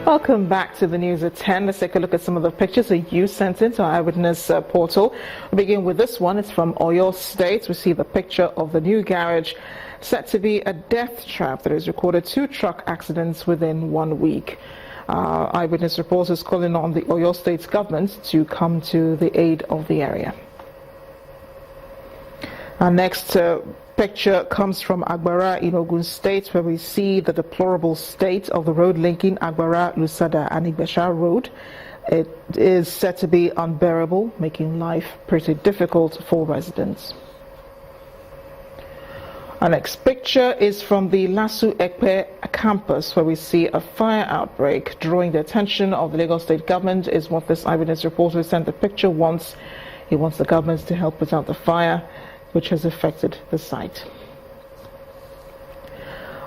Welcome back to the news at 10. Let's take a look at some of the pictures that you sent into our eyewitness portal. We begin with this one. It's from Oyo State. We see the picture of the new garage set to be a death trap that has recorded 2 truck accidents within 1 week. Eyewitness reporters calling on the Oyo State government to come to the aid of the area. Our next picture comes from Agbara in Ogun State, where we see the deplorable state of the road linking Agbara, Lusada and Igbesha Road. It is said to be unbearable, making life pretty difficult for residents. Our next picture is from the Lasu Ekpe campus, where we see a fire outbreak. Drawing the attention of the Lagos State government is what this eyewitness reporter sent the picture wants. He wants the government to help put out the fire, which has affected the site.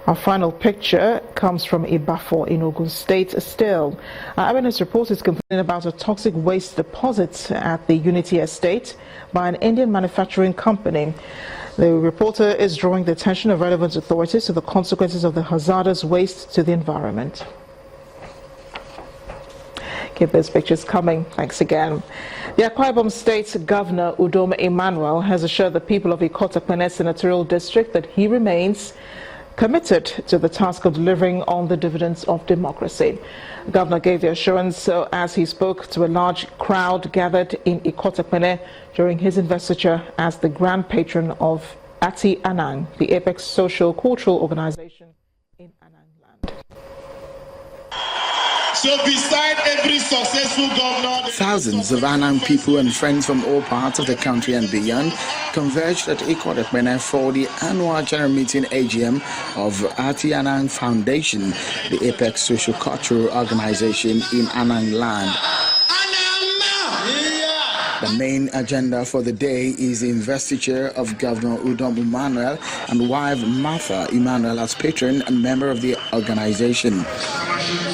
Our final picture comes from Ibafo in Ogun State still. Eyewitness report is complaining about a toxic waste deposit at the Unity Estate by an Indian manufacturing company. The reporter is drawing the attention of relevant authorities to the consequences of the hazardous waste to the environment. Keep those pictures coming. Thanks again. The Akwa Ibom State Governor Udom Emmanuel has assured the people of Ikot-Ekpene Senatorial District that he remains committed to the task of delivering on the dividends of democracy. The governor gave the assurance as he spoke to a large crowd gathered in Ikot-Ekpene during his investiture as the grand patron of Ati Anang, the apex social cultural organization in Anang land. So beside every successful governor, thousands of Anang people and friends from all parts of the country and beyond converged at Ikot-Ekpene for the annual general meeting AGM of Ati Anang Foundation, the apex social cultural organization in Anang land. The main agenda for the day is the investiture of Governor Udom Emmanuel and wife Martha Emmanuel as patron and member of the organization.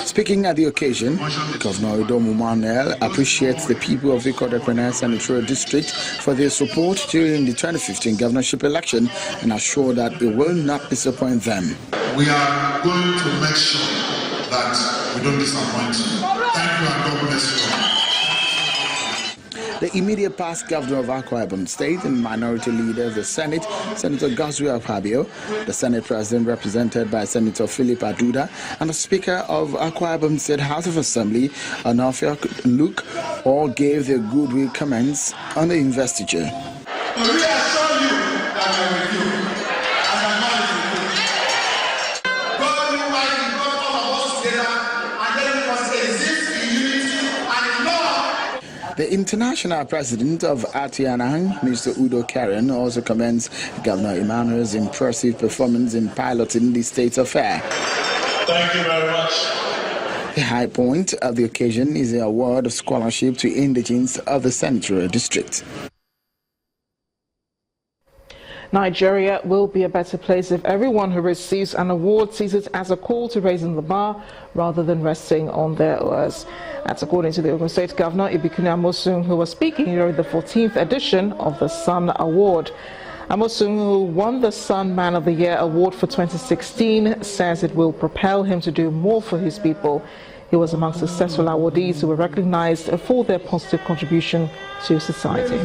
Speaking at the occasion, Governor Udom Emmanuel appreciates the people of the Ikot-Ekpene Senatorial District for their support during the 2015 governorship election and assure that it will not disappoint them. We are going to make sure that we don't disappoint you. Thank you and God bless you. The immediate past governor of Akwa Ibom State and minority leader of the Senate, Senator Gosue Akpabio, the Senate President represented by Senator Philip Aduda, and the Speaker of Akwa Ibom State House of Assembly, Onofia Luke, all gave their goodwill comments on the investiture. The international president of Ati Anang, Mr. Udo Karen, also commends Governor Emmanuel's impressive performance in piloting the state's affair. Thank you very much. The high point of the occasion is the award of scholarship to indigents of the Senatorial District. Nigeria will be a better place if everyone who receives an award sees it as a call to raising the bar rather than resting on their oars. That's according to the Ogun State Governor Ibikune Amosun, who was speaking during the 14th edition of the Sun Award. Amosun, who won the Sun Man of the Year award for 2016, says it will propel him to do more for his people. He was among successful awardees who were recognized for their positive contribution to society.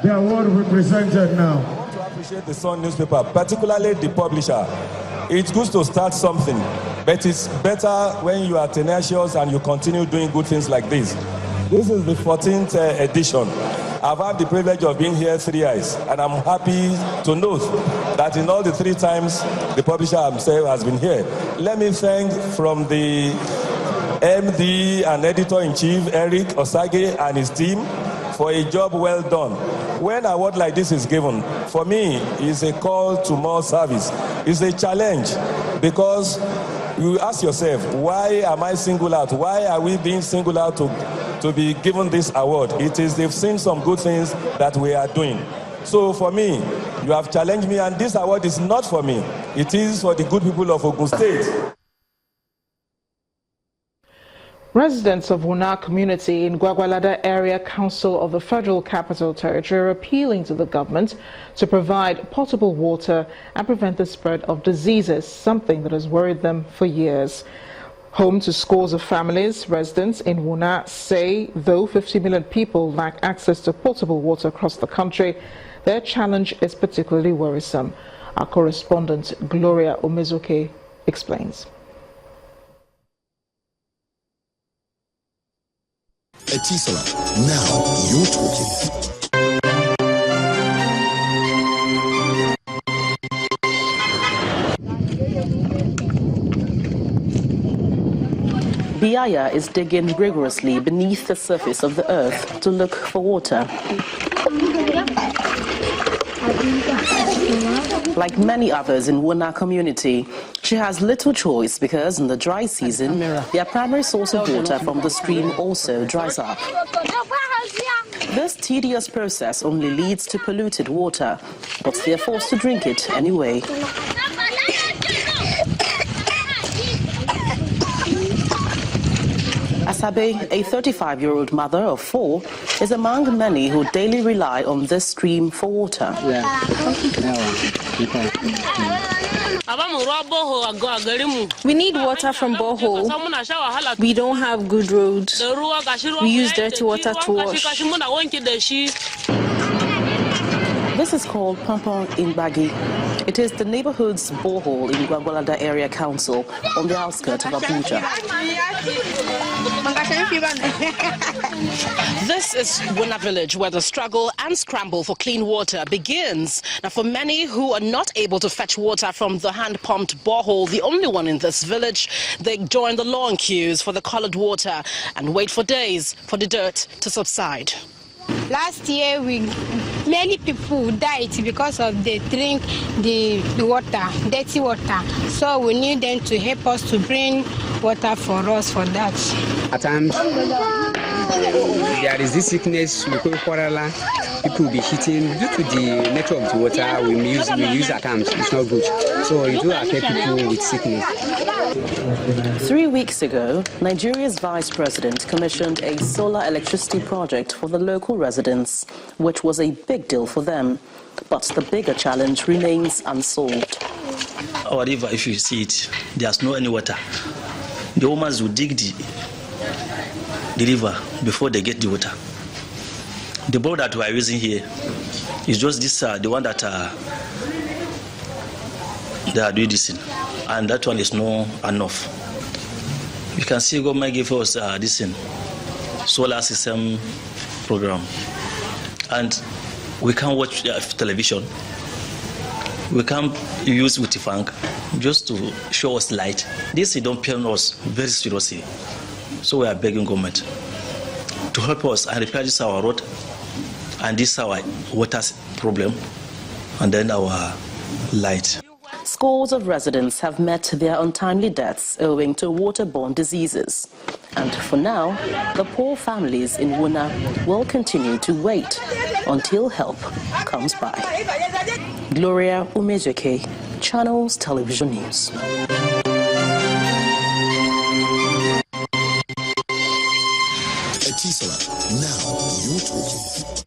The award represented now. I want to appreciate the Sun newspaper, particularly the publisher. It's good to start something, but it's better when you are tenacious and you continue doing good things like this. This is the 14th edition. I've had the privilege of being here 3 years, and I'm happy to note that in all the 3 times the publisher himself has been here. Let me thank from the MD and Editor-in-Chief, Eric Osage, and his team for a job well done. When an award like this is given, for me, it's a call to more service. It's a challenge because you ask yourself, why am I singled out? Why are we being singled out to be given this award? It is they've seen some good things that we are doing. So for me, you have challenged me, and this award is not for me. It is for the good people of Ogun State. Residents of Wuna community in Gwagwalada Area Council of the Federal Capital Territory are appealing to the government to provide potable water and prevent the spread of diseases, something that has worried them for years. Home to scores of families, residents in Wuna say though 50 million people lack access to potable water across the country, their challenge is particularly worrisome. Our correspondent Gloria Omezoke explains. Etisala, now you're talking. Biaya is digging rigorously beneath the surface of the earth to look for water. Like many others in Wuna community, she has little choice because in the dry season, their primary source of water from the stream also dries up. This tedious process only leads to polluted water, but they're forced to drink it anyway. Asabe, a 35-year-old mother of 4, is among many who daily rely on this stream for water. We need water from borehole. We don't have good roads. We use dirty water to wash. This is called Pampon Imbagi. It is the neighborhood's borehole in Gwagwalada Area Council on the outskirts of Abuja. This is Wuna village where the struggle and scramble for clean water begins. Now, for many who are not able to fetch water from the hand-pumped borehole, the only one in this village, they join the long queues for the colored water and wait for days for the dirt to subside. Last year, many people died because of they drink the water, dirty water. So we need them to help us to bring water for us for that. At times, there is this sickness, we call cholera. People will be hitting due to the nature of the water we use at times. It's not good. So it will affect people with sickness. 3 weeks ago, Nigeria's vice president commissioned a solar electricity project for the local residents, which was a big deal for them. But the bigger challenge remains unsolved. Our river, if you see it, there's no any water. The women will dig the river before they get the water. The boat that we are using here is just this, the one that they are doing this in, and that one is not enough. You can see government give us this in solar system program, and we can watch television. We can use with the funk just to show us light. This don't pay us very seriously, so we are begging government to help us and repair this our road and this our water problem, and then our light. Scores of residents have met their untimely deaths owing to waterborne diseases. And for now, the poor families in Wuna will continue to wait until help comes by. Gloria Umejoke, Channels Television News. Etisala, now you're talking.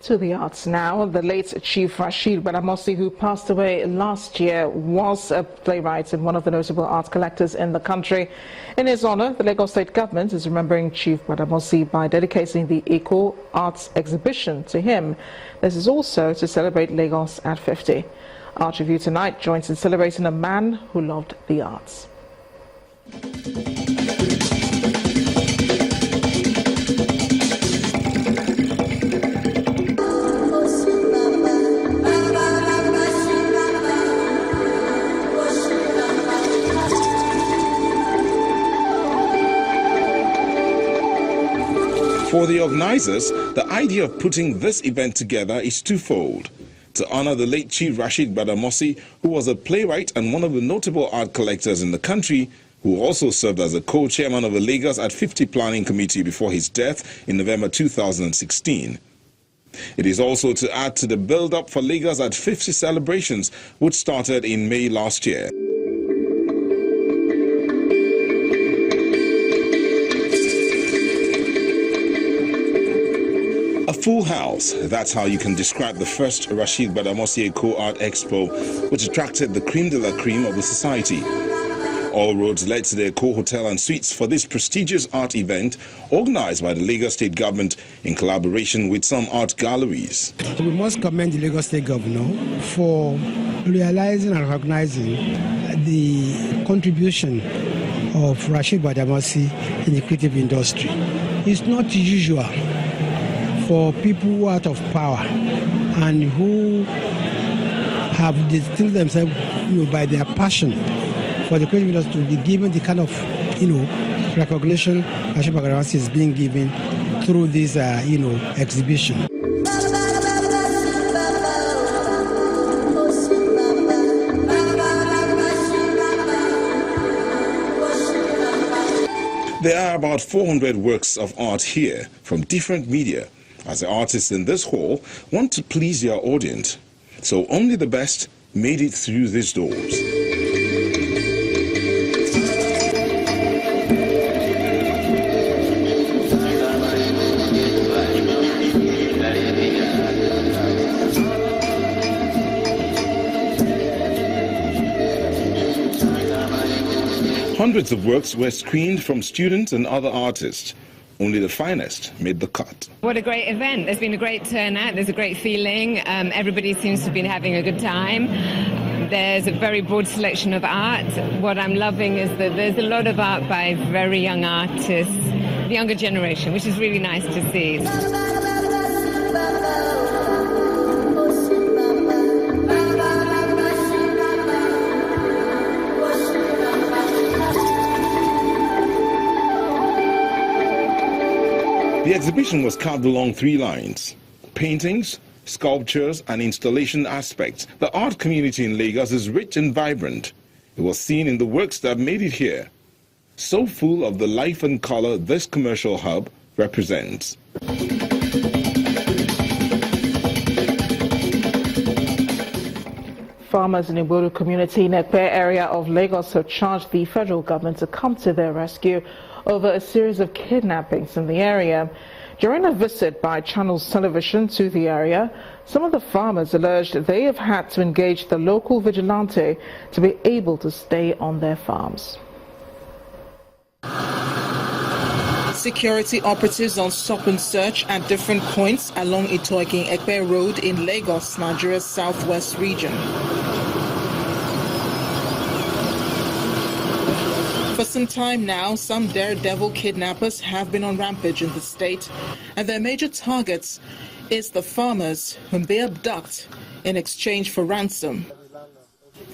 To the arts now. The late Chief Rashid Badamosi, who passed away last year, was a playwright and one of the notable art collectors in the country. In his honor, the Lagos State government is remembering Chief Badamosi by dedicating the Eco Arts exhibition to him. This is also to celebrate Lagos at 50. Art Review tonight joins in celebrating a man who loved the arts. For the organizers, the idea of putting this event together is twofold. To honor the late Chief Rashid Badamosi, who was a playwright and one of the notable art collectors in the country, who also served as a co-chairman of the Lagos at 50 Planning Committee before his death in November 2016. It is also to add to the build-up for Lagos at 50 celebrations, which started in May last year. A full house. That's how you can describe the first Rashid Badamosi Eko Art Expo, which attracted the cream de la cream of the society. All roads led to the Eko Hotel and Suites for this prestigious art event organized by the Lagos State Government in collaboration with some art galleries. We must commend the Lagos State Governor for realizing and recognizing the contribution of Rashid Badamosi in the creative industry. It's not usual for people who are out of power and who have distinguished themselves by their passion for the creative industry to be given the kind of recognition Rashid Badamosi is being given through this exhibition. There are about 400 works of art here from different media, as the artists in this hall want to please their audience. So only the best made it through these doors. Hundreds of works were screened from students and other artists. Only the finest made the cut. What a great event. There's been a great turnout. There's a great feeling. Everybody seems to have been having a good time. There's a very broad selection of art. What I'm loving is that there's a lot of art by very young artists, the younger generation, which is really nice to see. The exhibition was carved along 3 lines: paintings, sculptures, and installation aspects. The art community in Lagos is rich and vibrant. It was seen in the works that made it here, so full of the life and color this commercial hub represents. Farmers in the Igbodu community in Ekpe area of Lagos have charged the federal government to come to their rescue over a series of kidnappings in the area. During a visit by Channels Television to the area, some of the farmers alleged they have had to engage the local vigilante to be able to stay on their farms. Security operatives on stop and search at different points along Itoikin-Ekpe Road in Lagos, Nigeria's southwest region. For some time now, some daredevil kidnappers have been on rampage in the state, and their major targets is the farmers whom they abduct in exchange for ransom.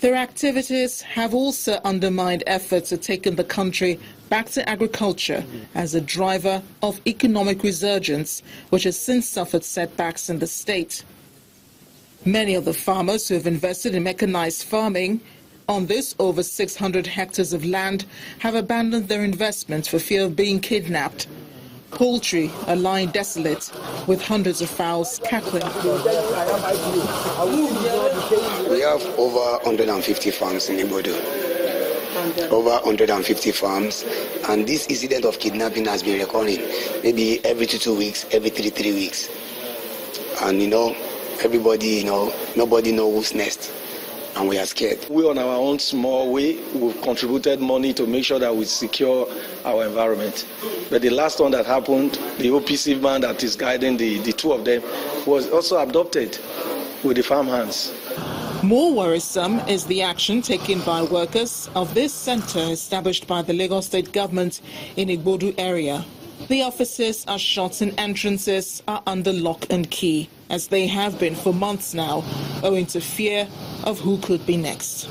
Their activities have also undermined efforts to take the country back to agriculture as a driver of economic resurgence, which has since suffered setbacks in the state. Many of the farmers who have invested in mechanized farming on this over 600 hectares of land have abandoned their investments for fear of being kidnapped. Poultry are lying desolate with hundreds of fowls cackling. We have over 150 farms in Igbodu. Over 150 farms, and this incident of kidnapping has been recurring maybe every 2 weeks, every 3 weeks. And everybody, nobody knows who's next. And we are scared. We, on our own small way, we've contributed money to make sure that we secure our environment. But the last one that happened, the OPC man that is guiding the 2 of them was also abducted with the farmhands. More worrisome is the action taken by workers of this center established by the Lagos State Government in Igbodu area. The offices are shut and entrances are under lock and key, as they have been for months now, owing to fear of who could be next.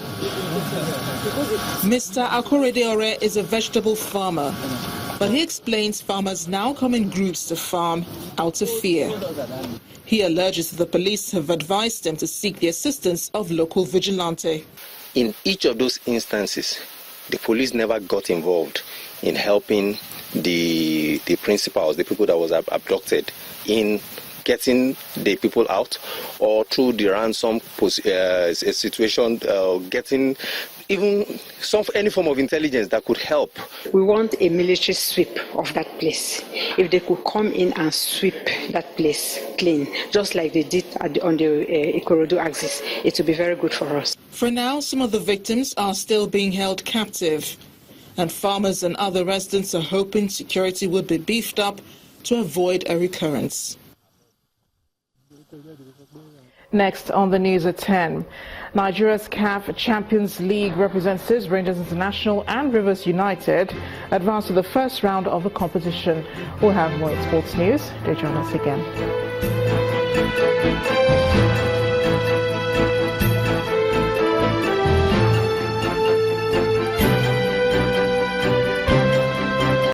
Mr. Akoredeore is a vegetable farmer, but he explains farmers now come in groups to farm out of fear. He alleges that the police have advised him to seek the assistance of local vigilante. In each of those instances, the police never got involved in helping the principals, the people that was abducted, in getting the people out, or through the ransom situation, getting even any form of intelligence that could help. We want a military sweep of that place. If they could come in and sweep that place clean, just like they did on the Ikorodu axis, it would be very good for us. For now, some of the victims are still being held captive, and farmers and other residents are hoping security would be beefed up to avoid a recurrence. Next on the news at 10, Nigeria's CAF Champions League representatives, Rangers International and Rivers United, advanced to the first round of the competition. We'll have more sports news. Do join us again.